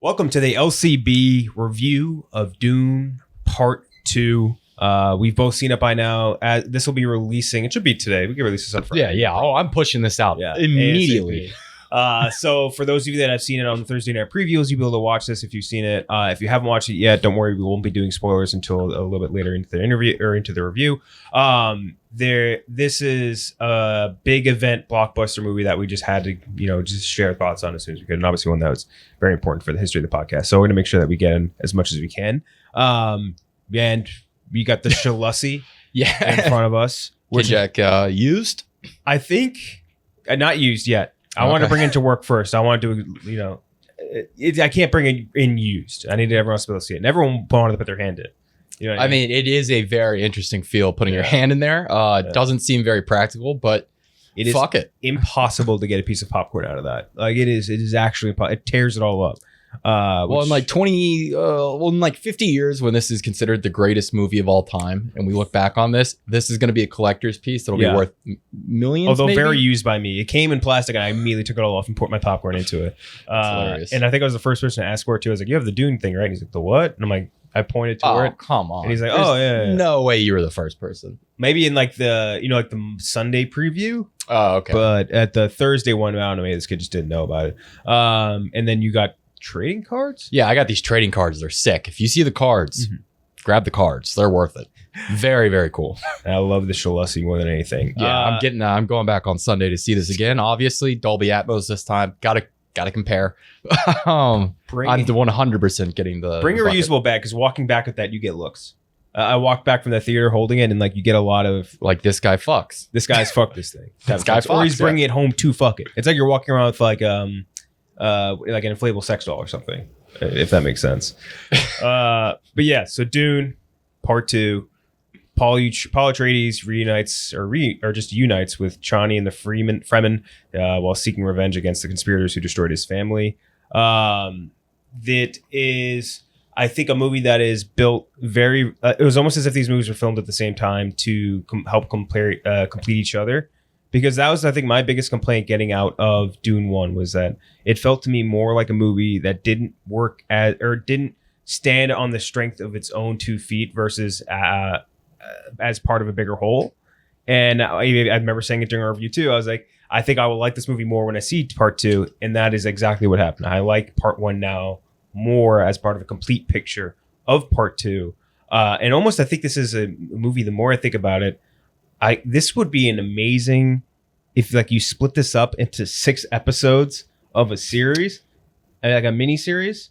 Welcome to the LCB review of Dune Part 2. We've both seen it by now. This will be releasing. It should be today. We can release this on Friday. Yeah. Oh, I'm pushing this out immediately. So for those of you that have seen it on the Thursday night previews, you'll be able to watch this if you've seen it. If you haven't watched it yet, don't worry. We won't be doing spoilers until a little bit later into the interview or into the review. This is a big event blockbuster movie that we just had to, just share thoughts on as soon as we could. And obviously one that was very important for the history of the podcast. So we're going to make sure that we get in as much as we can. And we got the Shalussi in front of us. Which used? I think not used yet. I want to bring it to work first. I want to do, I can't bring it in used. I need everyone else to be able to see it. And everyone wanted to put their hand in it. You know what I mean? It is a very interesting feel putting your hand in there. It doesn't seem very practical, but it is impossible to get a piece of popcorn out of that. Like it is actually, it tears it all up. In like 50 years, when this is considered the greatest movie of all time, and we look back on this is going to be a collector's piece that'll be worth millions. Although maybe? Very used by me. It came in plastic, and I immediately took it all off and poured my popcorn into it. And I think I was the first person to ask for it too. I was like, "You have the Dune thing, right?" And he's like, "The what?" And I'm like, I pointed to it. Come on. And he's like, "Oh yeah." No way you were the first person. Maybe in like the the Sunday preview. Oh, okay. But at the Thursday one, I don't know. Maybe this kid just didn't know about it. And then you got trading cards? Yeah, I got these trading cards. They're sick. If you see the cards, grab the cards. They're worth it. Very, very cool. I love the Shalussi more than anything. Yeah, I'm going back on Sunday to see this again. Obviously, Dolby Atmos this time. Gotta compare. I'm 100% getting the bring a reusable bag, because walking back with that, you get looks. I walked back from the theater holding it, and like you get a lot of like, this guy fucks. This guy's fucked this thing. This guy fucks, or he's bringing it home to fuck it. It's like you're walking around with like an inflatable sex doll or something, if that makes sense. But yeah, so Dune Part 2, Paul Atreides reunites or just unites with Chani and the Fremen while seeking revenge against the conspirators who destroyed his family. That is, I think, a movie that is built very. It was almost as if these movies were filmed at the same time to help complete each other. Because that was, I think, my biggest complaint getting out of Dune 1 was that it felt to me more like a movie that didn't work didn't stand on the strength of its own 2 feet versus as part of a bigger whole. And I remember saying it during our review too. I was like, I think I will like this movie more when I see Part 2. And that is exactly what happened. I like Part 1 now more as part of a complete picture of Part 2. And almost I think this is a movie, the more I think about it, this would be an amazing if like you split this up into 6 episodes of a series, like a mini series.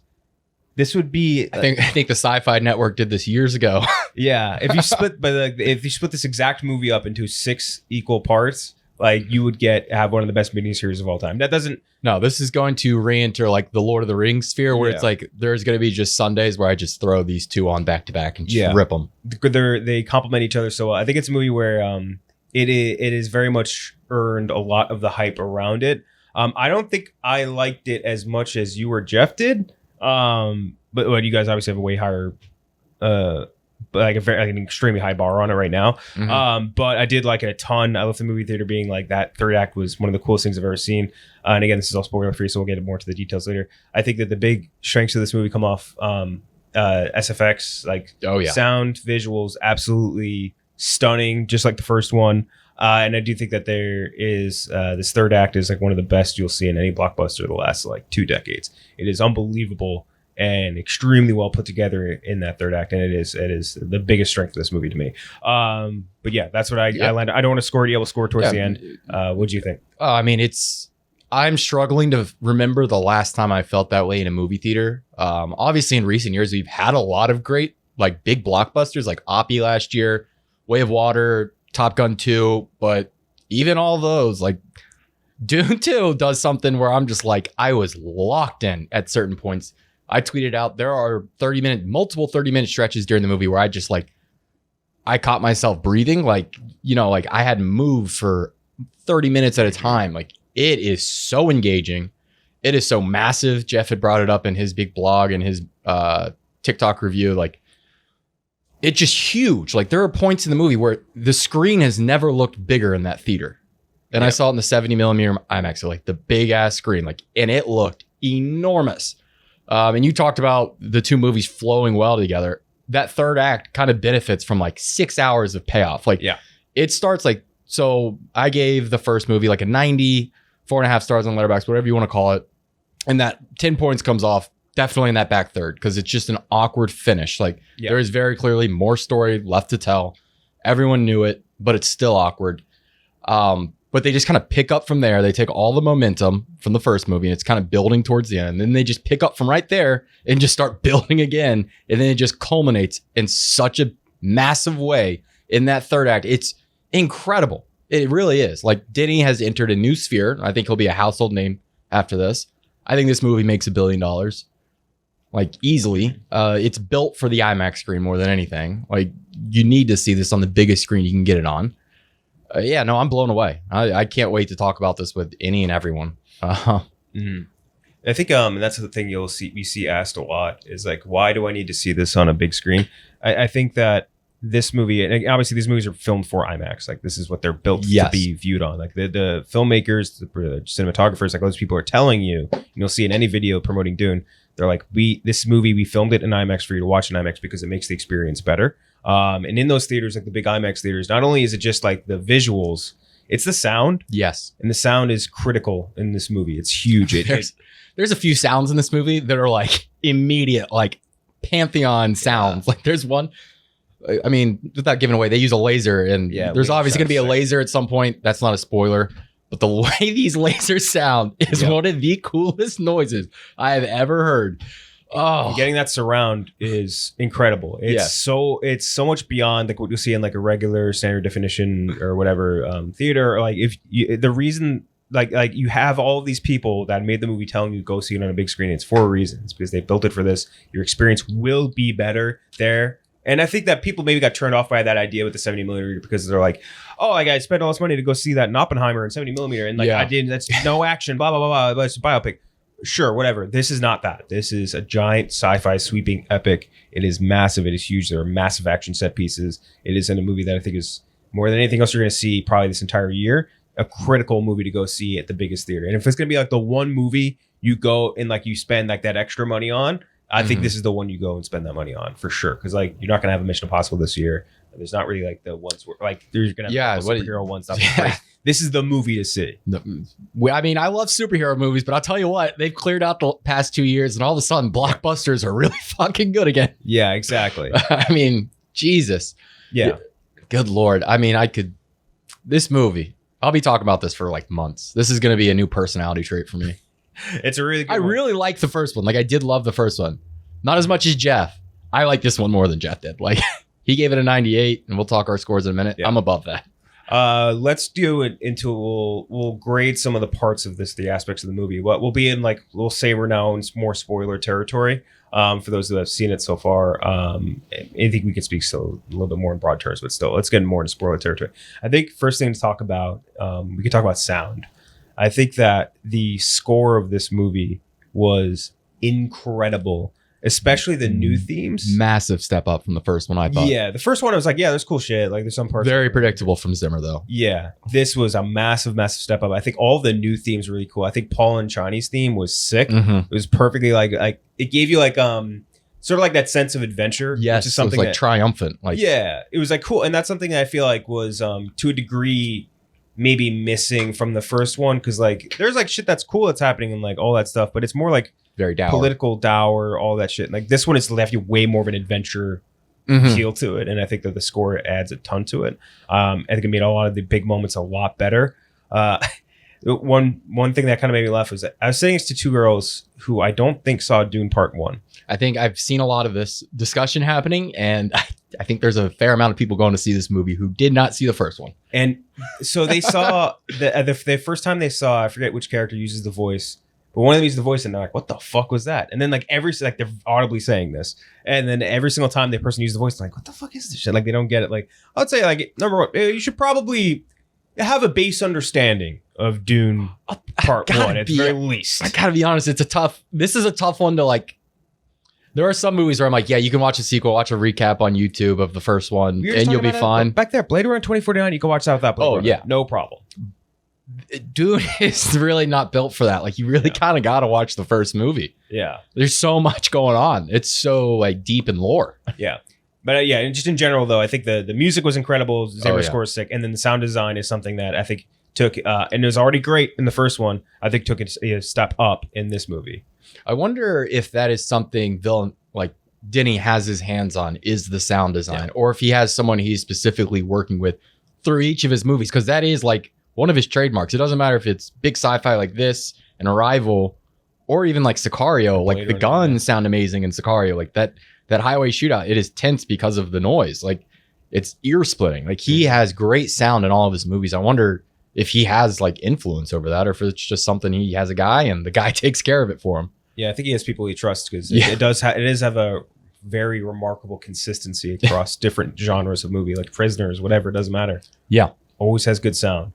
This would be. I think the Sci-Fi Network did this years ago. Yeah, if you split this exact movie up into 6 equal parts, like you would have one of the best mini series of all time. That doesn't. No, this is going to re-enter like the Lord of the Rings sphere, where it's like there's going to be just Sundays where I just throw these 2 on back to back and just rip them. They complement each other so well. I think it's a movie where it is very much earned a lot of the hype around it. I don't think I liked it as much as you or Jeff did. But you guys obviously have a way higher, an extremely high bar on it right now. But I did like it a ton. I love the movie theater being like that. Third act was one of the coolest things I've ever seen. And again, this is all spoiler free, so we'll get more to the details later. I think that the big strengths of this movie come off SFX, like sound, visuals, absolutely stunning, just like the first one. And I do think that there is this third act is like one of the best you'll see in any blockbuster the last like 2 decades. It is unbelievable and extremely well put together in that third act, and it is the biggest strength of this movie to me. But yeah, that's what I landed. I don't want to be able to score towards the end. What do you think? I'm struggling to remember the last time I felt that way in a movie theater. Obviously, in recent years, we've had a lot of great like big blockbusters, like Oppie last year, Way of Water, Top Gun 2, but even all those, like Dune 2 does something where I'm just like, I was locked in at certain points. I tweeted out there are multiple 30-minute stretches during the movie where I just like, I caught myself breathing, like I hadn't moved for 30 minutes at a time. Like, it is so engaging. It is so massive. Jeff had brought it up in his big blog and his TikTok review. Like, it's just huge. Like, there are points in the movie where the screen has never looked bigger in that theater. And I saw it in the 70 millimeter IMAX, so like the big ass screen, like, and it looked enormous. And you talked about the two movies flowing well together. That third act kind of benefits from like 6 hours of payoff. Like, it starts like, so I gave the first movie like a 90, 4.5 stars on Letterboxd, whatever you want to call it. And that 10 points comes off definitely in that back third because it's just an awkward finish. Like, there is very clearly more story left to tell. Everyone knew it, but it's still awkward. But they just kind of pick up from there. They take all the momentum from the first movie and it's kind of building towards the end. And then they just pick up from right there and just start building again. And then it just culminates in such a massive way in that third act. It's incredible. It really is. Like, Denny has entered a new sphere. I think he'll be a household name after this. I think this movie makes $1 billion. Like, easily. It's built for the IMAX screen more than anything. Like, you need to see this on the biggest screen you can get it on. I'm blown away. I can't wait to talk about this with any and everyone. I think that's the thing you see asked a lot is like, why do I need to see this on a big screen? I think that this movie, and obviously these movies are filmed for IMAX. Like, this is what they're built to be viewed on. Like, the filmmakers, the cinematographers, like those people are telling you, and you'll see in any video promoting Dune, they're like, this movie, we filmed it in IMAX for you to watch in IMAX because it makes the experience better. And in those theaters, like the big IMAX theaters, not only is it just like the visuals, it's the sound. Yes. And the sound is critical in this movie. It's huge. There's a few sounds in this movie that are like immediate, like Pantheon sounds. Like, there's one, I mean, without giving away, they use a laser and there's obviously going to be a laser at some point. That's not a spoiler. But the way these lasers sound is one of the coolest noises I have ever heard. Oh, and getting that surround is incredible. It's so much beyond like what you'll see in like a regular standard definition or whatever theater. Or like, if you, the reason like you have all of these people that made the movie telling you go see it on a big screen, it's for reasons because they built it for this. Your experience will be better there. And I think that people maybe got turned off by that idea with the 70 millimeter because they're like, oh, like I spent all this money to go see that in Oppenheimer in 70 millimeter. And like, I didn't, that's no action, blah, blah, blah, blah. It's a biopic. Sure, whatever. This is not that. This is a giant sci-fi sweeping epic. It is massive. It is huge. There are massive action set pieces. It is in a movie that I think is more than anything else you're going to see probably this entire year, a critical movie to go see at the biggest theater. And if it's going to be like the one movie you go and like you spend like that extra money on, I think this is the one you go and spend that money on for sure. Because like you're not going to have a Mission Impossible this year. There's not really like the ones where like there's going to have superhero ones. This is the movie to see. I mean, I love superhero movies, but I'll tell you what, they've cleared out the past 2 years and all of a sudden blockbusters are really fucking good again. Yeah, exactly. I mean, Jesus. Yeah. Good Lord. I mean, this movie, I'll be talking about this for like months. This is going to be a new personality trait for me. It's a really good one. Really like the first one. Like, I did love the first one. Not as much as Jeff. I like this one more than Jeff did. Like, he gave it a 98, and we'll talk our scores in a minute. I'm above that. Let's do it into we'll grade some of the parts of the aspects of the movie. What we'll be in, like, we'll say we're now in more spoiler territory. For those that have seen it so far, I think we can speak still a little bit more in broad terms, but still, let's get more into spoiler territory. I think first thing to talk about, we can talk about sound. I think that the score of this movie was incredible, especially the new themes. Massive step up from the first one, I thought. Yeah, the first one I was like, yeah, there's cool shit. Like, there's some parts. Very predictable from Zimmer, though. Yeah, this was a massive step up. I think all the new themes were really cool. I think Paul and Chani's theme was sick. It was perfectly like it gave you like sort of like that sense of adventure. Yes, which is something it was like triumphant. Like, yeah, it was like cool, and that's something that I feel like was to a degree maybe missing from the first one, because like there's like shit that's cool that's happening and like all that stuff, but it's more like very dour, political dour, all that shit. Like this one is left you way more of an adventure feel to it, and I think that the score adds a ton to it. I think it made a lot of the big moments a lot better. One thing that kind of made me laugh was that I was sitting next to two girls who I don't think saw Dune Part 1. I think I've seen a lot of this discussion happening, and I think there's a fair amount of people going to see this movie who did not see the first one. And so they saw the first time they saw, I forget which character uses the voice, but one of them uses the voice, and they're like, "What the fuck was that?" And then like they're audibly saying this, and then every single time the person uses the voice, they're like, "What the fuck is this shit?" Like they don't get it. Like I would say, like number one, you should probably have a base understanding of Dune Part 1 at the very least. I gotta be honest, this is a tough one to like. There are some movies where I'm like, yeah, you can watch a sequel, watch a recap on YouTube of the first one, and you'll be fine. Back there, Blade Runner 2049, you can watch that without Blade Runner. Yeah. No problem. Dune is really not built for that. Like you really kind of got to watch the first movie. Yeah. There's so much going on. It's so like deep in lore. Yeah. But yeah, and just in general though, I think the music was incredible. Zimmer score is sick, and then the sound design is something that I think took and it was already great in the first one. I think took a step up in this movie. I wonder if that is something Denny has his hands on, is the sound design, or if he has someone he's specifically working with through each of his movies, because that is like one of his trademarks. It doesn't matter if it's big sci-fi like this and Arrival, or even like Sicario. Like the guns sound amazing in Sicario. Like that highway shootout, it is tense because of the noise. Like it's ear splitting. Like he has great sound in all of his movies. I wonder if he has like influence over that, or if it's just something he has a guy and the guy takes care of it for him. Yeah, I think he has people he trusts, because it does have a very remarkable consistency across different genres of movie, like Prisoners, whatever, it doesn't matter. Yeah. Always has good sound.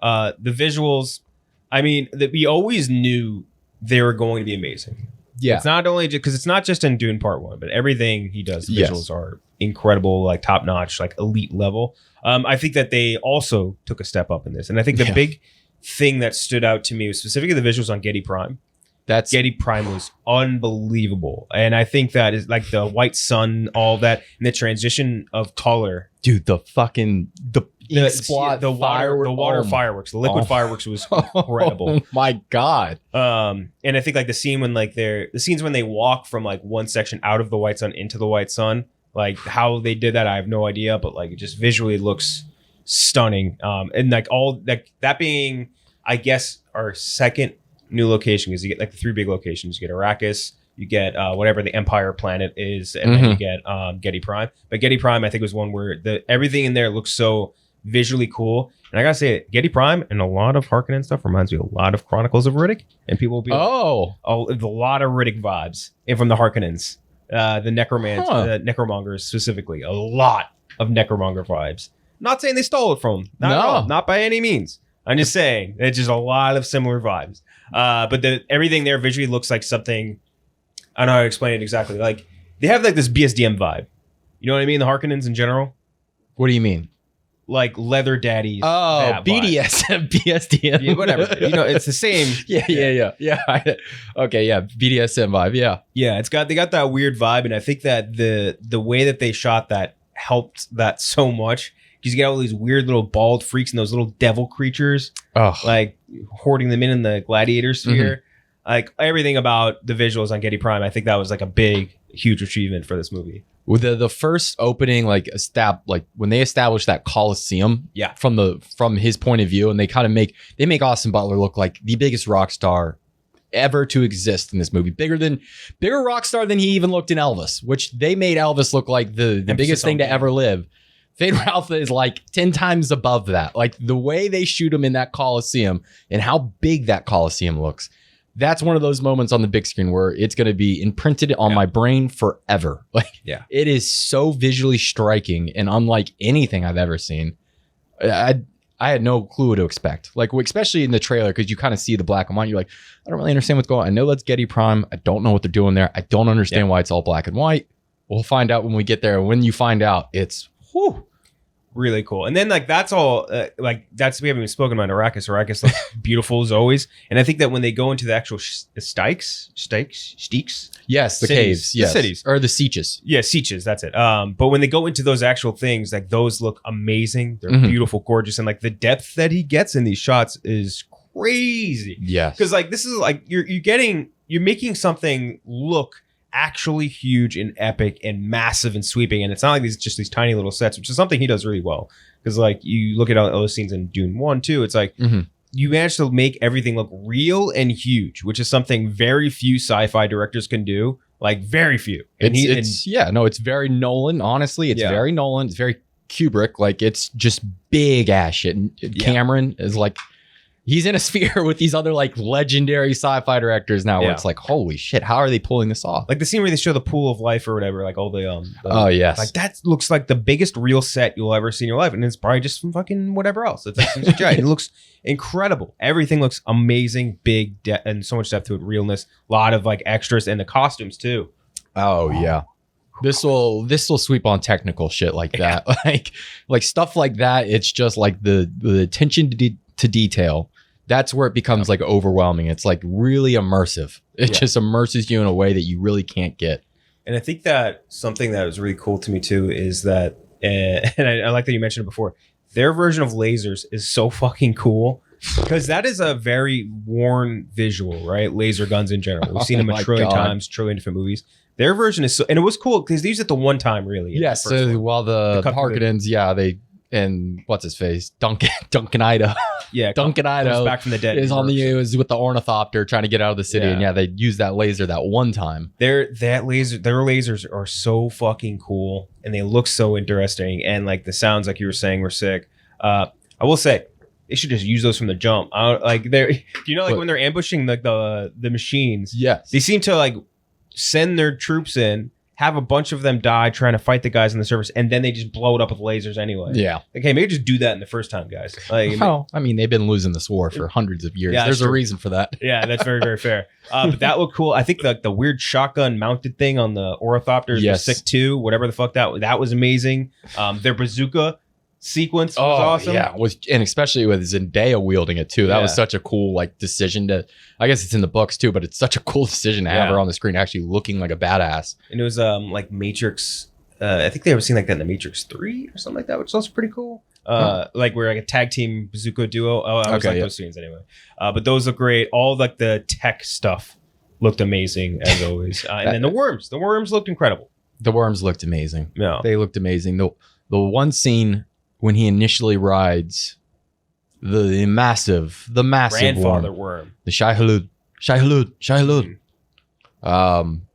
The visuals, I mean, that we always knew they were going to be amazing. Yeah. It's not only because it's not just in Dune Part 1, but everything he does, the visuals are incredible, like top notch, like elite level. I think that they also took a step up in this. And I think the big thing that stood out to me was specifically the visuals on Getty Prime. Getty Prime was unbelievable. And I think that is like the white sun, all that, and the transition of color. Dude, the water fireworks, the liquid fireworks was incredible. Oh my God. And I think like the scenes when they walk from like one section out of the white sun into the white sun, like how they did that, I have no idea, but like it just visually looks stunning. And like all like that being, I guess, our second new location, because you get like the three big locations. You get Arrakis, you get whatever the Empire planet is, and then you get Getty Prime. But Getty Prime, I think, was one where everything in there looks so visually cool. And I gotta say, Getty Prime and a lot of Harkonnen stuff reminds me a lot of Chronicles of Riddick. And people will be a lot of Riddick vibes, and from the Harkonnens, the necromongers specifically, a lot of necromonger vibes. Not saying they stole it from them, not by any means. I'm just saying it's just a lot of similar vibes. But everything there visually looks like something. I don't know how to explain it exactly. Like they have like this BSDM vibe. You know what I mean? The Harkonnens in general. What do you mean? Like leather daddies. Oh, BDSM, BSDM. Yeah, whatever. You know, it's the same. Yeah. Okay, yeah, BDSM vibe. Yeah. Yeah, they got that weird vibe, and I think that the way that they shot that helped that so much. Because you get all these weird little bald freaks and those little devil creatures, like hoarding them in the gladiator sphere. Like everything about the visuals on Getty Prime, I think that was like a big, huge achievement for this movie. With the first opening, like when they established that Coliseum, from his point of view, and they kind of make Austin Butler look like the biggest rock star ever to exist in this movie, bigger rock star than he even looked in Elvis, which they made Elvis look like the biggest thing to ever live. Fade Ralph is like 10 times above that. Like the way they shoot him in that Coliseum and how big that Coliseum looks. That's one of those moments on the big screen where it's going to be imprinted on my brain forever. Like, it is so visually striking and unlike anything I've ever seen. I had no clue what to expect. Like, especially in the trailer, because you kind of see the black and white. You're like, I don't really understand what's going on. I know that's Getty Prime. I don't know what they're doing there. I don't understand why it's all black and white. We'll find out when we get there. When you find out, it's really cool. And then like that's all we haven't even spoken about Arrakis. Arrakis looks beautiful as always. And I think that when they go into the actual steaks, yes, the caves, yes, the cities, or the sieges, sieges, that's it. But when they go into those actual things, like those look amazing. They're beautiful, gorgeous, and like the depth that he gets in these shots is crazy. Yeah, because like this is like you're making something look actually huge and epic and massive and sweeping, and it's not like these tiny little sets, which is something he does really well. Because like you look at all those scenes in Dune 1 too, it's like you manage to make everything look real and huge, which is something very few sci-fi directors can do. Like very few. And it's very Nolan. Honestly, it's very Nolan. It's very Kubrick. Like it's just big ass shit. And Cameron is like, he's in a sphere with these other like legendary sci-fi directors now, where it's like, holy shit, how are they pulling this off? Like the scene where they show the pool of life or whatever, like all the like that looks like the biggest real set you'll ever see in your life, and it's probably just from fucking whatever else. It's like some CGI. It looks incredible. Everything looks amazing, big and so much depth to it, realness, a lot of like extras, and the costumes too. Oh yeah. This will sweep on technical shit like that. Like stuff like that. It's just like the attention to detail that's where it becomes like overwhelming. It's like really immersive. It Yeah. just immerses you in a way that you really can't get. And I think that something that was really cool to me too is that, and I like that you mentioned it before, their version of lasers is so fucking cool because that is a very worn visual, right? Laser guns in general. We've seen them a trillion times, trillion different movies. Their version is so, and it was cool because they used it the one time, really. Yes. So while the Harkonnens, and what's his face, Duncan Idaho. Yeah, Duncan Idaho back from the dead is is with the ornithopter trying to get out of the city, and they use that laser that one time. Their lasers are so fucking cool, and they look so interesting, and like the sounds, like you were saying, were sick. I will say they should just use those from the jump. Like they're, when they're ambushing the machines. Yes, they seem to like send their troops in, have a bunch of them die trying to fight the guys on the surface, and then they just blow it up with lasers anyway. Yeah. Okay, maybe just do that in the first time, guys. Like, well, I mean, they've been losing this war for hundreds of years. There's a reason for that. Yeah, that's very, very fair. But that looked cool. I think the weird shotgun mounted thing on the ornithopters was sick too. Whatever the fuck that was amazing. Their bazooka sequence was awesome. Yeah, and especially with Zendaya wielding it too. That was such a cool decision to. I guess it's in the books too, but it's such a cool decision to have her on the screen actually looking like a badass. And it was like Matrix. I think they ever seen like that in the Matrix 3 or something like that, which is also pretty cool. Like we're like a tag team bazooka duo. I always like those scenes anyway. But those look great. All like the tech stuff looked amazing as always. And then the worms looked incredible. The worms looked amazing. Yeah, they looked amazing. The one scene when he initially rides the massive grandfather worm, the Shai Hulud.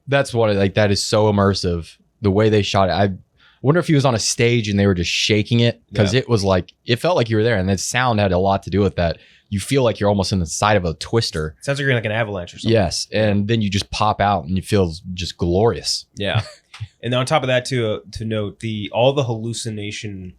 That's what that is so immersive. The way they shot it, I wonder if he was on a stage and they were just shaking it because it was like it felt like you were there, and the sound had a lot to do with that. You feel like you're almost in the side of a twister. Sounds like you're in like an avalanche or something. Yes, and then you just pop out and you feel just glorious. Yeah, and on top of that, to note all the hallucination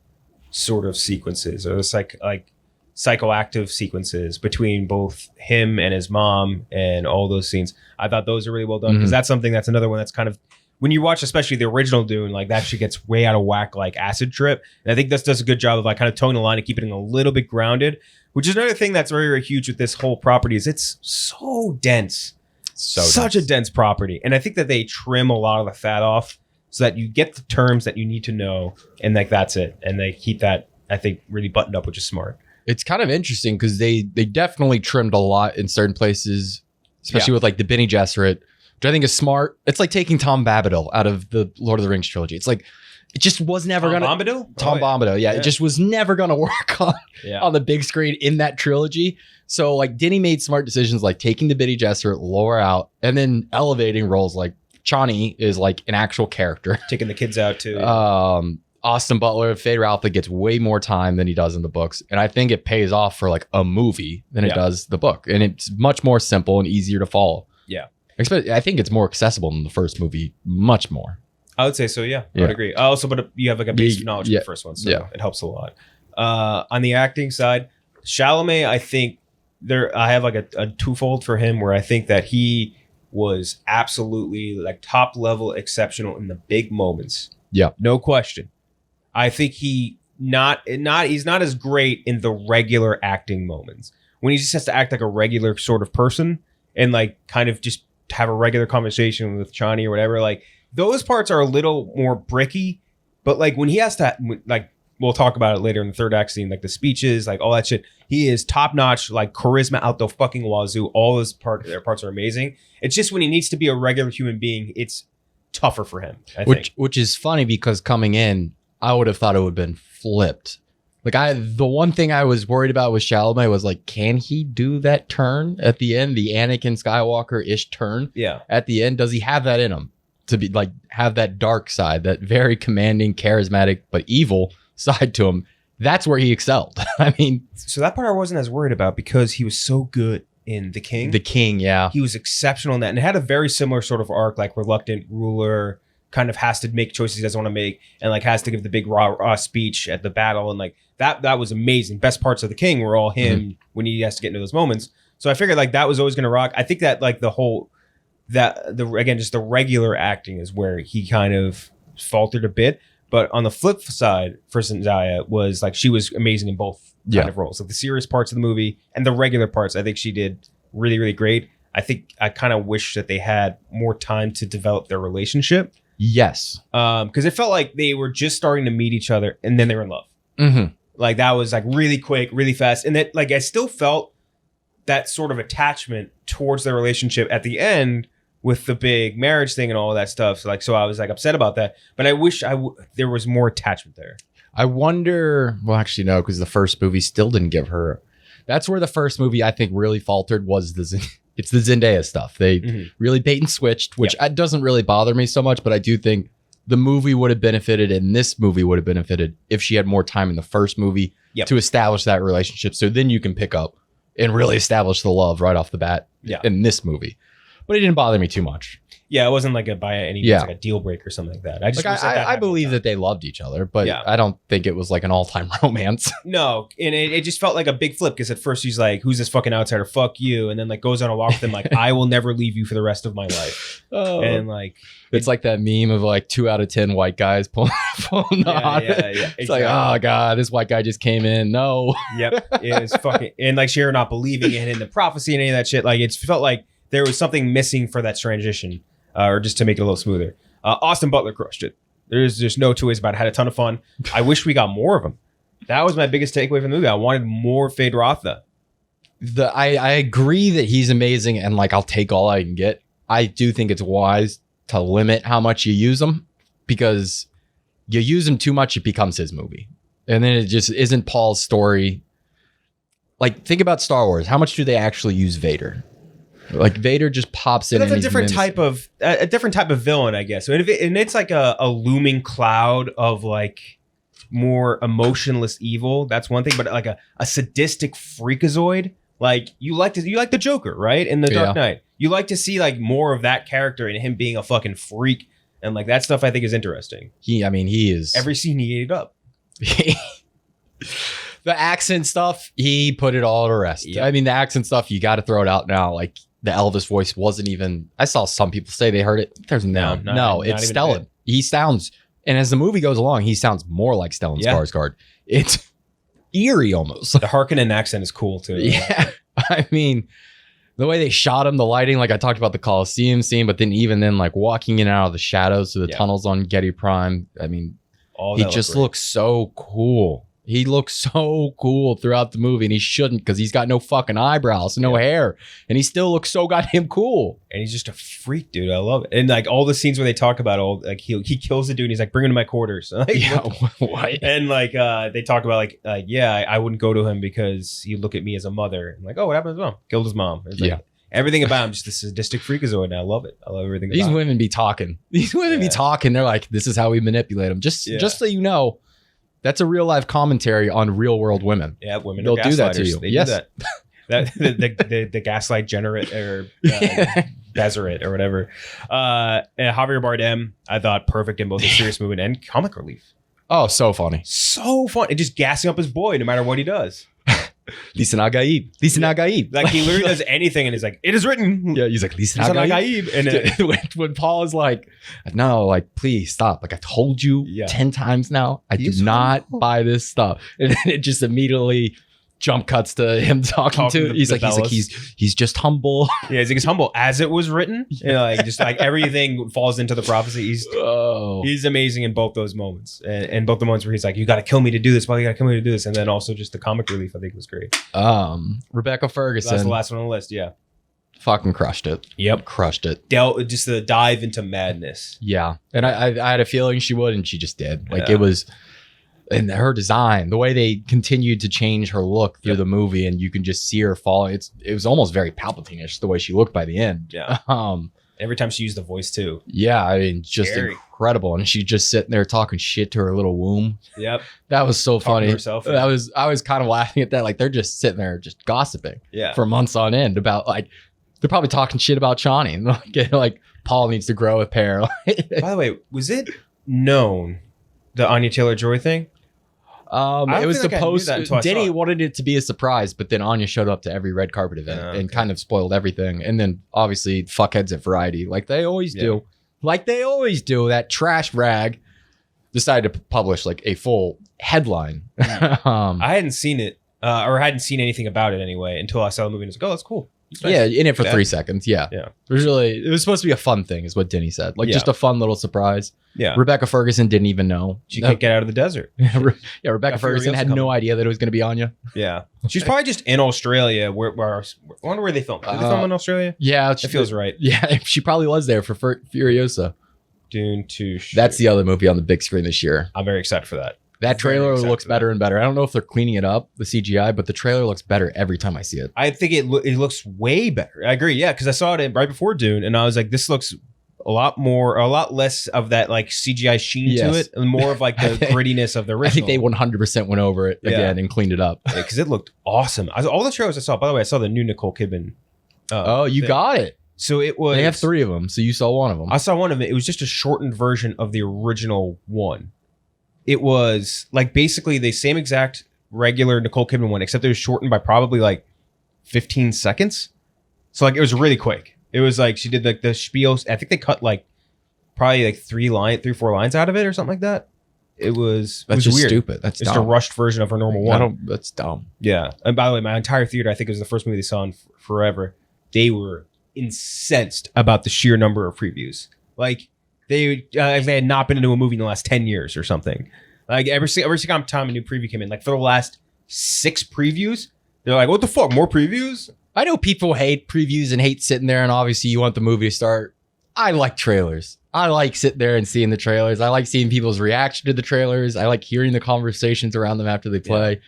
sort of sequences, or like psychoactive sequences between both him and his mom, and all those scenes. I thought those are really well done because that's another one that's kind of, when you watch especially the original Dune, like that shit gets way out of whack, like Acid Trip. And I think this does a good job of like kind of towing the line and keeping it a little bit grounded, which is another thing that's very, very huge with this whole property is it's so dense. Such a dense property. And I think that they trim a lot of the fat off so that you get the terms that you need to know, and like that's it. And they keep that, I think, really buttoned up, which is smart. It's kind of interesting because they definitely trimmed a lot in certain places, especially with like the Bene Gesserit, which I think is smart. It's like taking Tom Bombadil out of the Lord of the Rings trilogy. It's like it just was never gonna Tom Bombadil. Yeah, it just was never gonna work on the big screen in that trilogy. So like Denny made smart decisions like taking the Bene Gesserit lore out and then elevating roles like Chani is like an actual character. Taking the kids out too. Austin Butler, Fade Ralph, gets way more time than he does in the books. And I think it pays off for like a movie than it does the book. And it's much more simple and easier to follow. Yeah. I think it's more accessible than the first movie, much more. I would say so, yeah. I would agree. Also, but you have like a base of knowledge in the first one, so it helps a lot. On the acting side, Chalamet, I think I have like a twofold for him where I think that he was absolutely like top level exceptional in the big moments. Yeah. No question. I think he's not as great in the regular acting moments when he just has to act like a regular sort of person and like kind of just have a regular conversation with Chani or whatever. Like those parts are a little more bricky, but like when he has to, like we'll talk about it later in the third act scene, like the speeches, like all that shit, he is top notch, like charisma out the fucking wazoo. All their parts are amazing. It's just when he needs to be a regular human being, it's tougher for him. I think. Which is funny because coming in, I would have thought it would have been flipped. Like the one thing I was worried about with Chalamet was like, can he do that turn at the end? The Anakin Skywalker-ish turn. Yeah. At the end, does he have that in him to be like have that dark side, that very commanding, charismatic, but evil side to him? That's where he excelled. I mean, so that part I wasn't as worried about because he was so good in The King. The King, yeah. He was exceptional in that, and it had a very similar sort of arc, like reluctant ruler, kind of has to make choices he doesn't want to make, and like has to give the big raw speech at the battle, and like that was amazing. Best parts of The King were all him when he has to get into those moments. So I figured like that was always going to rock. I think that like just the regular acting is where he kind of faltered a bit. But on the flip side for Zendaya was like she was amazing in both kind of roles. Like the serious parts of the movie and the regular parts, I think she did really, really great. I think I kind of wish that they had more time to develop their relationship. Yes. Because it felt like they were just starting to meet each other and then they were in love. Mm-hmm. Like that was like really quick, really fast. And that like I still felt that sort of attachment towards their relationship at the end with the big marriage thing and all of that stuff. So I was like upset about that. But I wish there was more attachment there. I wonder, well, actually, no, because the first movie still didn't give her. That's where the first movie I think really faltered was it's the Zendaya stuff. They really bait and switched, which doesn't really bother me so much, but I do think the movie would have benefited and this movie would have benefited if she had more time in the first movie to establish that relationship. So then you can pick up and really establish the love right off the bat in this movie. But it didn't bother me too much. Yeah, it wasn't like by any means like a deal breaker or something like that. I just I believe that they loved each other, but I don't think it was like an all-time romance. No, and it just felt like a big flip because at first she's like, "Who's this fucking outsider? Fuck you!" And then like goes on a walk with him like, "I will never leave you for the rest of my life." And like it's like that meme of like 2 out of 10 white guys pulling the hot. It's like, oh god, this white guy just came in. No. Yep, it was fucking and like Cher not believing in the prophecy and any of that shit. Like it felt like there was something missing for that transition. Or just to make it a little smoother. Austin Butler crushed it. There's just no two ways about it. Had a ton of fun. I wish we got more of him. That was my biggest takeaway from the movie. I wanted more Fade Rotha. I agree that he's amazing and like I'll take all I can get. I do think it's wise to limit how much you use him because you use him too much, it becomes his movie. And then it just isn't Paul's story. Like think about Star Wars. How much do they actually use Vader? Like Vader just pops in. That's a different type of villain, I guess. And it's like a looming cloud of like more emotionless evil. That's one thing, but like a sadistic freakazoid. Like you like the Joker, right? In the Dark Knight, you like to see like more of that character and him being a fucking freak, and like that stuff I think is interesting. He is every scene he ate it up. The accent stuff, he put it all to rest. Yep. I mean, the accent stuff, you got to throw it out now. Like the Elvis voice wasn't even. I saw some people say they heard it. There's no, it's Stellan. He sounds, and as the movie goes along, he sounds more like Stellan Skarsgård. It's eerie almost. The Harkonnen accent is cool too. Yeah, I mean, the way they shot him, the lighting, like I talked about the Coliseum scene, but then even then, like walking in and out of the shadows to the tunnels on Getty Prime. I mean, he just looks so cool. He looks so cool throughout the movie, and he shouldn't because he's got no fucking eyebrows, no hair, and he still looks so goddamn cool. And he's just a freak, dude. I love it. And like all the scenes where they talk about like he kills the dude, and he's like, "Bring him to my quarters." Like, what? And like they talk about I wouldn't go to him because he'd look at me as a mother. I'm like, oh, what happened to his mom? Killed his mom. Like, everything about him, just this sadistic freakazoid, and I love it. I love everything. These women be talking. These women be talking. They're like, "This is how we manipulate them." Just so you know. That's a real life commentary on real world women. Yeah, women. They'll do that to you. They do that. the gaslight generate or Bezerit or whatever. And Javier Bardem, I thought perfect in both the serious movement and comic relief. Oh, so funny. So fun. And just gassing up his boy no matter what he does. Listen Agaib. Like he literally does anything and he's like, it is written. Yeah, he's like, Listen Agaib. And when Paul is like, no, like, please stop. Like I told you 10 times now, I do not buy this stuff. And then it just immediately jump cuts to him talking to he's like he's just humble. Yeah, he's humble as it was written. Like just like everything falls into the prophecy. He's amazing in both those moments. And both the moments where he's like, you gotta kill me to do this, well, you gotta kill me to do this. And then also just the comic relief I think was great. Rebecca Ferguson. That's the last one on the list, fucking crushed it. Yep. Crushed it. Just the dive into madness. Yeah. And I had a feeling she would, and she just did. Like it was. And her design, the way they continued to change her look through the movie, and you can just see her falling. It was almost very Palpatine-ish the way she looked by the end. Yeah. Every time she used the voice too. Yeah, I mean, just incredible. And she's just sitting there talking shit to her little womb. Yep. That was so funny. Herself, I was kind of laughing at that. Like they're just sitting there just gossiping. For months on end about like they're probably talking shit about Shawnee and like Paul needs to grow a pair. By the way, was it known the Anya Taylor-Joy thing? It was supposed to. Denny wanted it to be a surprise, but then Anya showed up to every red carpet event and kind of spoiled everything. And then obviously fuckheads at Variety, like they always do. That trash rag decided to publish like a full headline. I hadn't seen it. or hadn't seen anything about it anyway until I saw the movie and I was like, oh, that's cool. Yeah, in it for 3 seconds. Yeah. Yeah. It was supposed to be a fun thing, is what Denny said. Like just a fun little surprise. Yeah. Rebecca Ferguson didn't even know. She can't get out of the desert. Yeah, Rebecca Ferguson had no idea that it was going to be Anya. Yeah. She's probably just in Australia. I wonder where they filmed. Did they film in Australia? Yeah. It feels right. Yeah, she probably was there for Furiosa. Dune 2. That's the other movie on the big screen this year. I'm very excited for that. That trailer looks better and better. I don't know if they're cleaning it up, the CGI, but the trailer looks better every time I see it. I think it looks way better. I agree. Yeah, because I saw it right before Dune, and I was like, this looks a lot less of that like CGI sheen to it, and more of like the grittiness of the original. I think they 100% went over it again and cleaned it up. Because it looked awesome. All the trailers I saw, by the way, I saw the new Nicole Kidman. You got it. So it was. They have 3 of them, so you saw one of them. I saw one of them. It was just a shortened version of the original one. It was like basically the same exact regular Nicole Kidman one, except it was shortened by probably like 15 seconds. So like it was really quick. It was like she did like the spiel. I think they cut like probably like 3-4 lines out of it or something like that. That's just weird. Stupid. That's just dumb. a rushed version of her normal one. That's dumb. Yeah. And by the way, my entire theater, I think it was the first movie they saw in forever. They were incensed about the sheer number of previews. Like they had not been into a movie in the last 10 years or something. Like every single time a new preview came in, like for the last 6 previews, they're like, what the fuck, more previews? I know people hate previews and hate sitting there, and obviously you want the movie to start. I like trailers. I like sitting there and seeing the trailers. I like seeing people's reaction to the trailers. I like hearing the conversations around them after they play. Yeah.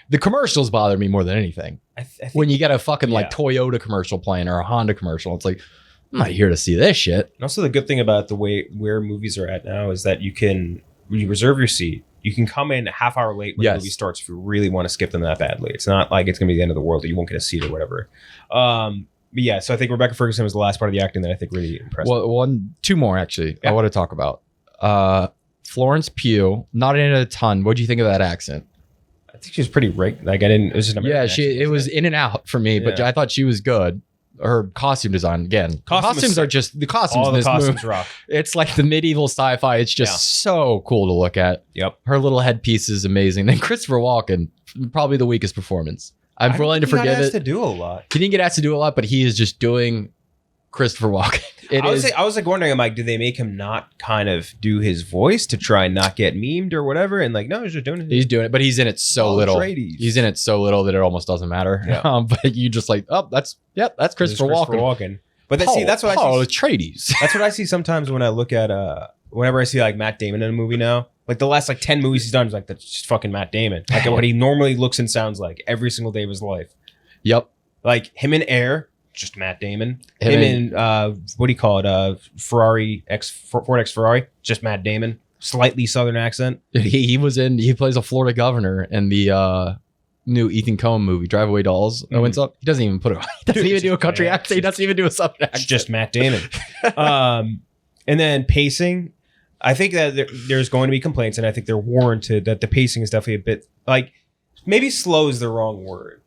The commercials bother me more than anything. I think when you get a fucking like Toyota commercial playing or a Honda commercial, it's like, I'm not here to see this shit. And also the good thing about the way where movies are at now is that when you reserve your seat, you can come in a half hour late when the movie starts if you really want to skip them that badly. It's not like it's going to be the end of the world or you won't get a seat or whatever. But yeah, so I think Rebecca Ferguson was the last part of the acting that I think really impressed me. Well, 2 more actually I want to talk about. Florence Pugh, not in it a ton. What do you think of that accent? I think she was pretty right. Like it was just an American accent, it was in and out for me, but I thought she was good. Her costume design again. Costumes are just the costumes. All in the this costumes movie. rock. It's like the medieval sci-fi. It's just so cool to look at. Yep. Her little headpiece is amazing. Then Christopher Walken, probably the weakest performance. I'm willing to forgive it. He asked to do a lot. He didn't get asked to do a lot, but he is just doing Christopher Walken. I was like wondering, I'm like, did they make him not kind of do his voice to try and not get memed or whatever? And like, no, he's just doing it. He's doing it, but he's in it so little. He's in it so little that it almost doesn't matter. Yeah. But you just like, that's Christopher Walken. But that's what I see. Atreides. That's what I see sometimes when I look at whenever I see like Matt Damon in a movie now. Like the last like 10 movies he's done is like, that's just fucking Matt Damon. Like what he normally looks and sounds like every single day of his life. Yep. Like him in Air, just Matt Damon. Him in what do you call it? Ford X Ferrari, just Matt Damon. Slightly Southern accent. He plays a Florida governor in the new Ethan Coen movie, Drive Away Dolls. Mm-hmm. He doesn't even do a country accent. He doesn't even do a Southern accent. It's just Matt Damon. And then pacing. I think that there's going to be complaints, and I think they're warranted that the pacing is definitely a bit like maybe slow is the wrong word.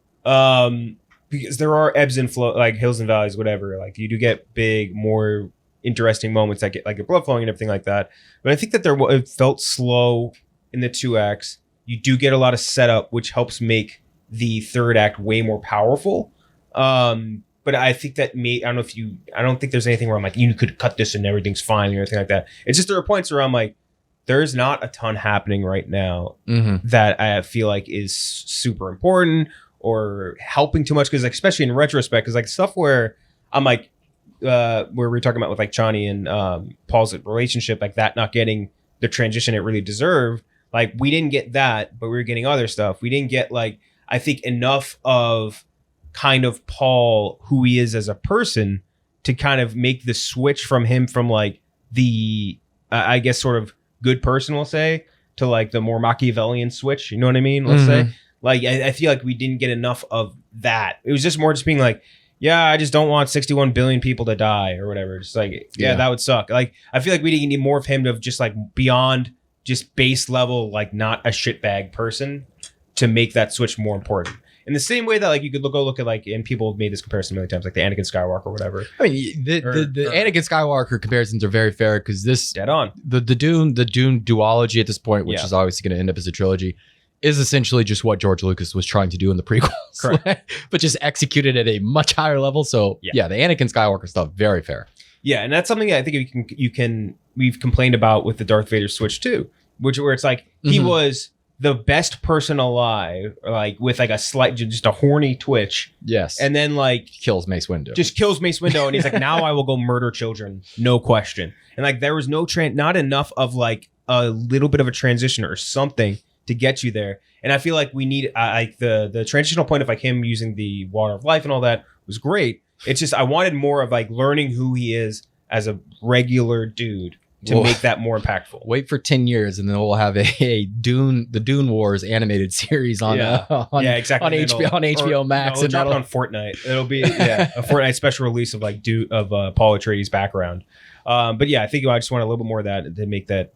Because there are ebbs and flow, like hills and valleys, whatever. Like you do get big, more interesting moments that get like your blood flowing and everything like that. But I think that it felt slow in the 2 acts. You do get a lot of setup, which helps make the 3rd act way more powerful. But I think that I don't think there's anything where I'm like, you could cut this and everything's fine or anything like that. It's just there are points where I'm like, there's not a ton happening right now that I feel like is super important or helping too much. Because like, especially in retrospect, because like stuff where I'm like, where we're talking about with like Chani and Paul's relationship, like that not getting the transition it really deserved. Like we didn't get that, but we were getting other stuff. We didn't get like, I think enough of kind of Paul, who he is as a person, to kind of make the switch from him from like the, I guess sort of good person, we'll say, to like the more Machiavellian switch. You know what I mean? Let's say. Like, I feel like we didn't get enough of that. It was just more just being like, yeah, I just don't want 61 billion people to die or whatever. Just like, yeah, that would suck. Like, I feel like we didn't need more of him to just like beyond just base level, like not a shitbag person to make that switch more important. In the same way that like you could go look at like, and people have made this comparison many times, like the Anakin Skywalker or whatever. I mean, the Anakin Skywalker comparisons are very fair because this dead on the Dune duology at this point, which is obviously going to end up as a trilogy, is essentially just what George Lucas was trying to do in the prequels. Correct. But just executed at a much higher level. So yeah, the Anakin Skywalker stuff, very fair. Yeah, and that's something I think we've complained about with the Darth Vader switch too, where it's like he was the best person alive, like with like a slight, just a horny twitch. Yes. And then like kills Mace Windu. Just kills Mace Windu. And he's like, now I will go murder children. No question. And like, there was not enough of like a little bit of a transition or something to get you there. And I feel like we need like the transitional point of like him using the water of life and all that was great. It's just, I wanted more of like learning who he is as a regular dude to make that more impactful. Wait for 10 years and then we'll have the Dune Wars animated series on exactly. on HBO Max. And that'll on Fortnite. It'll be a Fortnite special release of like Paul Atreides' background. But yeah, I think I just want a little bit more of that to make that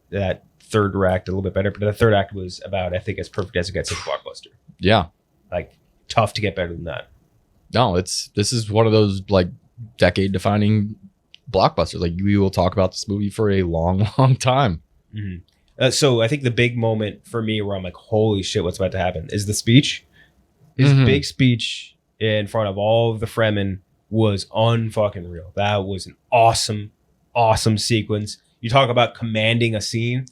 third act a little bit better. But the third act was about, I think, as perfect as it gets in Blockbuster. Yeah. Like tough to get better than that. No, this is one of those like decade defining blockbusters. Like we will talk about this movie for a long, long time. Mm-hmm. So I think the big moment for me where I'm like, holy shit, what's about to happen is the speech. His big speech in front of all of the Fremen was unfucking real. That was an awesome sequence. You talk about commanding a scene.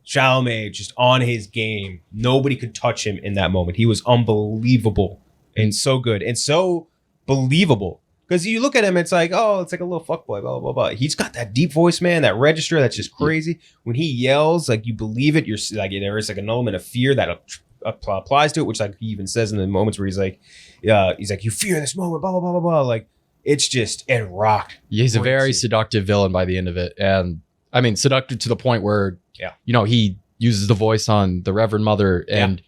Chalamet just on his game. Nobody could touch him in that moment. He was unbelievable and so good and so believable. Because you look at him, it's like, oh, it's like a little fuckboy, blah, blah, blah. He's got that deep voice, man, that register that's just crazy. When he yells, like you believe it. You're like, there is like an element of fear that applies to it, which like he even says in the moments where he's like, you fear this moment, blah, blah, blah, blah, blah. Like it's just, it rocked. Yeah, he's a very seductive villain by the end of it. And I mean, seductive to the point where, he uses the voice on the Reverend Mother and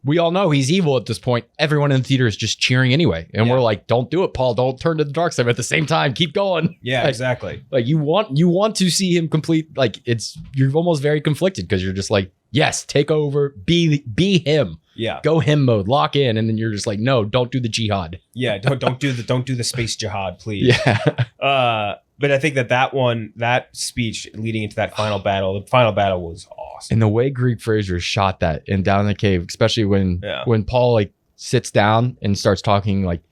we all know he's evil at this point. Everyone in the theater is just cheering anyway. And we're like, don't do it, Paul. Don't turn to the dark side. But at the same time, keep going. Yeah, like, exactly. Like you want to see him complete. Like you're almost very conflicted because you're just like, yes, take over, be him. Yeah. Go him mode, lock in. And then you're just like, no, don't do the jihad. Yeah. Don't do the space jihad, please. Yeah. But I think that speech leading into that final battle, the final battle was awesome. And the way Greek Fraser shot that and down in the cave, especially when Paul like sits down and starts talking, like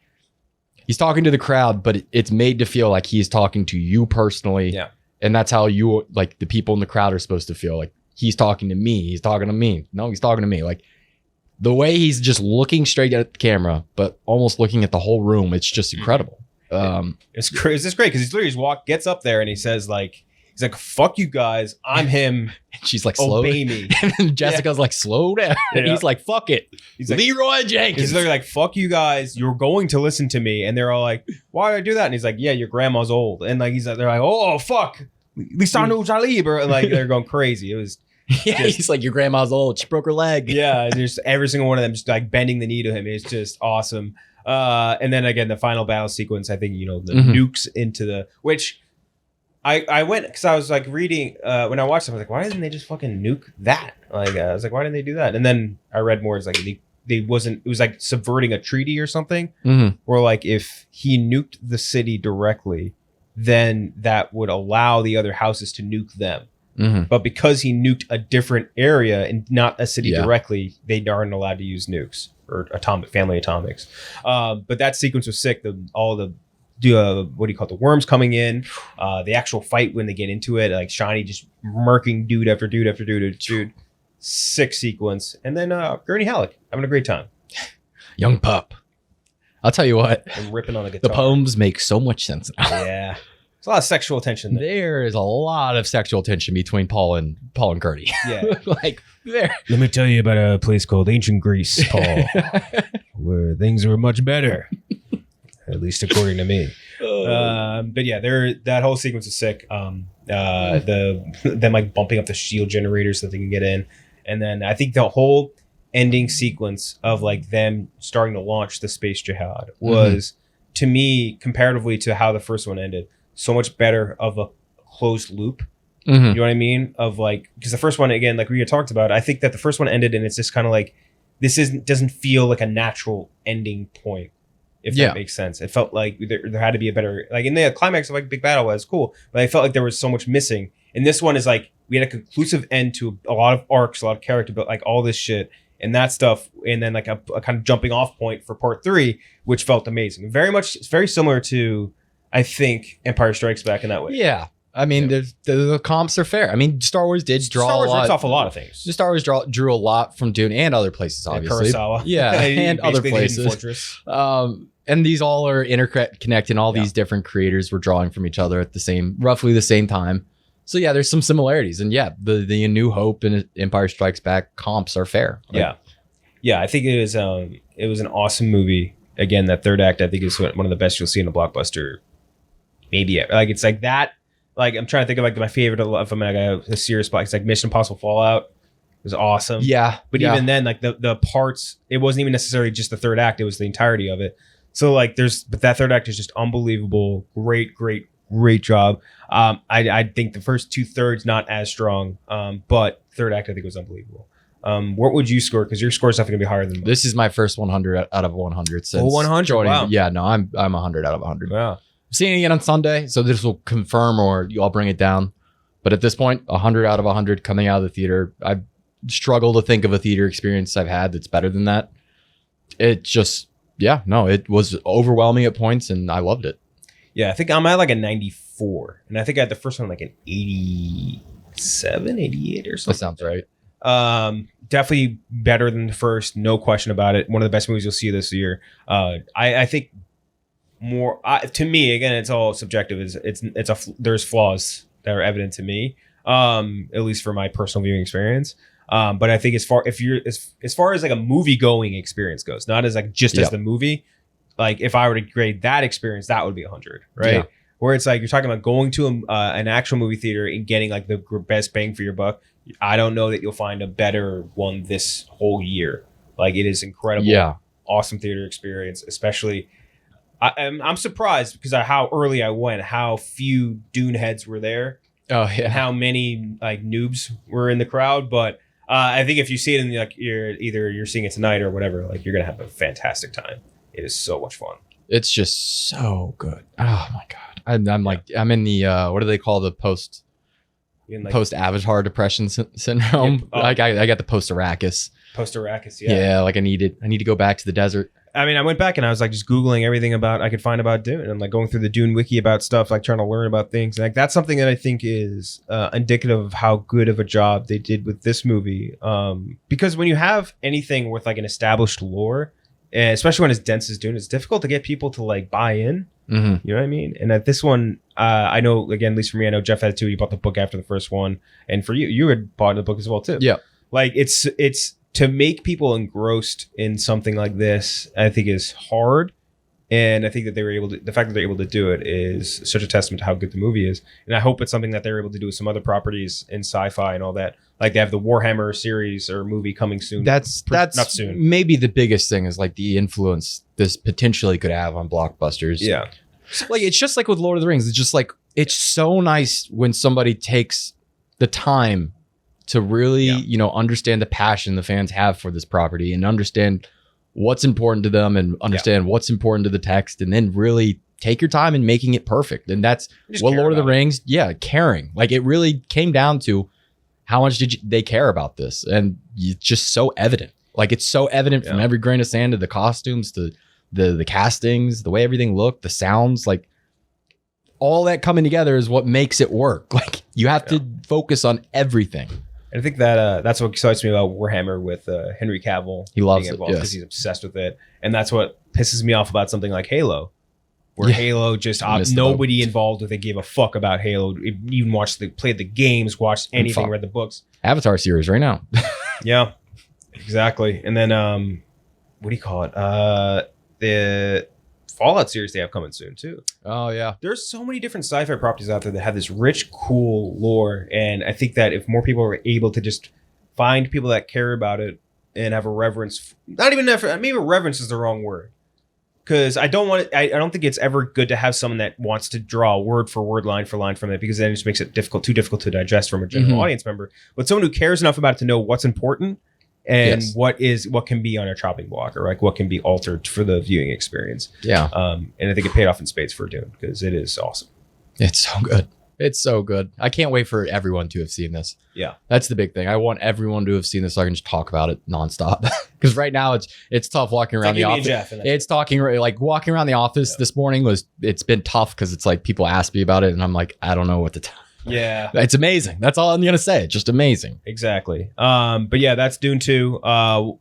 he's talking to the crowd, but it's made to feel like he's talking to you personally. Yeah. And that's how you, like the people in the crowd are supposed to feel like he's talking to me. He's talking to me. No, he's talking to me. Like the way he's just looking straight at the camera, but almost looking at the whole room. It's just incredible. It's great because he's literally gets up there and he says like, he's like, fuck you guys, I'm him. And she's like, slow obey me. And then Jessica's like, slow down. And he's like, fuck it. He's like, Leroy Jenkins. He's literally like, fuck you guys, you're going to listen to me. And they're all like, why did I do that? And he's like, yeah, your grandma's old. And like they're like, oh fuck, Lisanu Jalib, or like they're going crazy. It was he's like, your grandma's old, she broke her leg. Yeah, just every single one of them just like bending the knee to him. It's just awesome. And then again, the final battle sequence, I think, the nukes into which I went, because I was like reading, when I watched it, I was like, why didn't they just fucking nuke that? Like, I was like, why didn't they do that? And then I read more, it's like, it was like subverting a treaty or something, where like, if he nuked the city directly, then that would allow the other houses to nuke them. But because he nuked a different area and not a city directly, they aren't allowed to use nukes or family atomics. But that sequence was sick. What do you call it? The worms coming in, the actual fight when they get into it, like Shiny just murking dude after dude after dude. Sick sequence. And then Gurney Halleck having a great time. Young pup. I'll tell you what. And ripping on the guitar. The poems make so much sense now. Yeah. There's a lot of sexual tension there. There is a lot of sexual tension between Paul and Gertie. Yeah. Like there. Let me tell you about a place called Ancient Greece, Paul, where things were much better. At least according to me. But yeah, that whole sequence is sick. Them like bumping up the shield generators so that they can get in. And then I think the whole ending sequence of like them starting to launch the space jihad was, to me, comparatively to how the first one ended, so much better of a closed loop. You know what I mean? Of like, because the first one, again, like we had talked about, I think that the first one ended and it's just kind of like, doesn't feel like a natural ending point, if that makes sense. It felt like there had to be a better, like in the climax of like Big Battle was cool, but I felt like there was so much missing. And this one is like, we had a conclusive end to a lot of arcs, a lot of character, but like all this shit. and that stuff, and then like a kind of jumping off point for part 3, which felt amazing. It's very similar to, I think, Empire Strikes Back in that way. Yeah. I mean, the comps are fair. I mean, Star Wars did draw Star Wars a lot. rips off a lot of things. Star Wars drew a lot from Dune and other places, obviously. Kurosawa. Yeah, and other Basically the Hidden places. Fortress. And these all are interconnected. All these different creators were drawing from each other at roughly the same time. So yeah, there's some similarities. And yeah, the A New Hope and Empire Strikes Back comps are fair. Yeah. I think it was an awesome movie. Again, that third act, I think, is one of the best you'll see in a blockbuster. Maybe like it's like that. Like I'm trying to think of like my favorite of them. Like a serious block. It's like Mission Impossible Fallout. It was awesome. Yeah, but even then, like the parts, it wasn't even necessarily just the third act. It was the entirety of it. So like but that third act is just unbelievable. Great job. I think the first 2/3 not as strong. But third act I think was unbelievable. What would you score? Because your score is definitely gonna be higher than mine. This is my first 100 out of 100 since 100. joining. Wow. Yeah, no, I'm 100 out of 100. Wow. Seeing it again on Sunday, so this will confirm or I'll bring it down. But at this point, 100 out of 100 coming out of the theater. I struggle to think of a theater experience I've had that's better than that. It just, it was overwhelming at points, and I loved it. Yeah, I think I'm at like a 94, and I think I had the first one like an 87, 88 or something. That sounds right. Definitely better than the first, no question about it. One of the best movies you'll see this year. I think more to me, again, it's all subjective. There's flaws that are evident to me, at least for my personal viewing experience. But I think as far as like a movie going experience goes, not as like just as the movie, like if I were to grade that experience, that would be 100, right? Yeah. Where it's like you're talking about going to an actual movie theater and getting like the best bang for your buck. I don't know that you'll find a better one this whole year. Like it is incredible, awesome theater experience. Especially, I'm surprised because of how early I went, how few Dune heads were there. Oh yeah, and how many like noobs were in the crowd. But I think if you see it in like you're seeing it tonight or whatever, like you're gonna have a fantastic time. It is so much fun. It's just so good. Oh my god, I'm like I'm in the what do they call the post Avatar depression syndrome? Yeah, I got the post Arrakis. Yeah, like I need to go back to the desert. I mean, I went back and I was like just Googling everything I could find about Dune, and like going through the Dune wiki about stuff, like trying to learn about things. Like that's something that I think is indicative of how good of a job they did with this movie. Because when you have anything with like an established lore, and especially when it's dense as Dune, it's difficult to get people to like buy in. Mm-hmm. You know what I mean? And at this one, I know, again, at least for me, I know Jeff had too. He bought the book after the first one, and for you had bought the book as well too. Yeah, like it's to make people engrossed in something like this, I think is hard. And I think that the fact that they're able to do it is such a testament to how good the movie is. And I hope it's something that they're able to do with some other properties in sci-fi and all that. Like they have the Warhammer series or movie coming soon. That's not soon. Maybe the biggest thing is like the influence this potentially could have on blockbusters. Yeah. Like it's just like with Lord of the Rings. It's just like it's so nice when somebody takes the time to really, understand the passion the fans have for this property and understand what's important to them and understand what's important to the text, and then really take your time in making it perfect. And that's what Lord of the Rings, caring. Like it really came down to how much they care about this, and it's just so evident. Like it's so evident from every grain of sand to the costumes to the castings, the way everything looked, the sounds, like all that coming together is what makes it work. Like you have to focus on everything. And I think that that's what excites me about Warhammer with Henry Cavill. He loves it because he's obsessed with it, and that's what pisses me off about something like Halo, where Halo just nobody involved with it gave a fuck about Halo. Even played the games, watched anything, read the books. Avatar series right now. Yeah, exactly. And then what do you call it? The Fallout series they have coming soon too. Oh yeah. There's so many different sci-fi properties out there that have this rich, cool lore. And I think that if more people are able to just find people that care about it and have a reverence, maybe reverence is the wrong word. Because I don't think it's ever good to have someone that wants to draw word for word, line for line from it, because then it just makes it too difficult to digest from a general audience member. But someone who cares enough about it to know what's important and what can be on a chopping block, or like what can be altered for the viewing experience. Yeah. And I think it paid off in spades for Dune, because it is awesome. It's so good. It's so good. I can't wait for everyone to have seen this. Yeah. That's the big thing. I want everyone to have seen this so I can just talk about it nonstop. Because right now it's tough walking around the office. It's talking like walking around the office this morning it's been tough because it's like people ask me about it and I'm like, I don't know what to tell. Yeah. It's amazing. That's all I'm going to say. It's just amazing. Exactly. But yeah, that's Dune 2.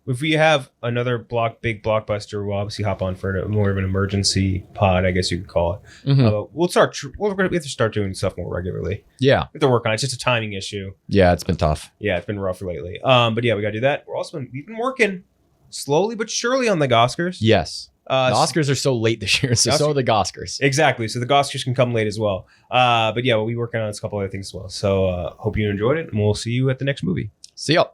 If we have another big blockbuster, we'll obviously hop on for more of an emergency pod, I guess you could call it. Mhm. We have to start doing stuff more regularly. Yeah. We have to work on it. It's just a timing issue. Yeah, it's been tough. Yeah, it's been rough lately. But yeah, we got to do that. We've been working slowly but surely on the Oscars. Yes. The Oscars are so late this year, so are the Oscars. Exactly. So the Oscars can come late as well. But yeah, we'll be working on a couple other things as well. So hope you enjoyed it, and we'll see you at the next movie. See ya.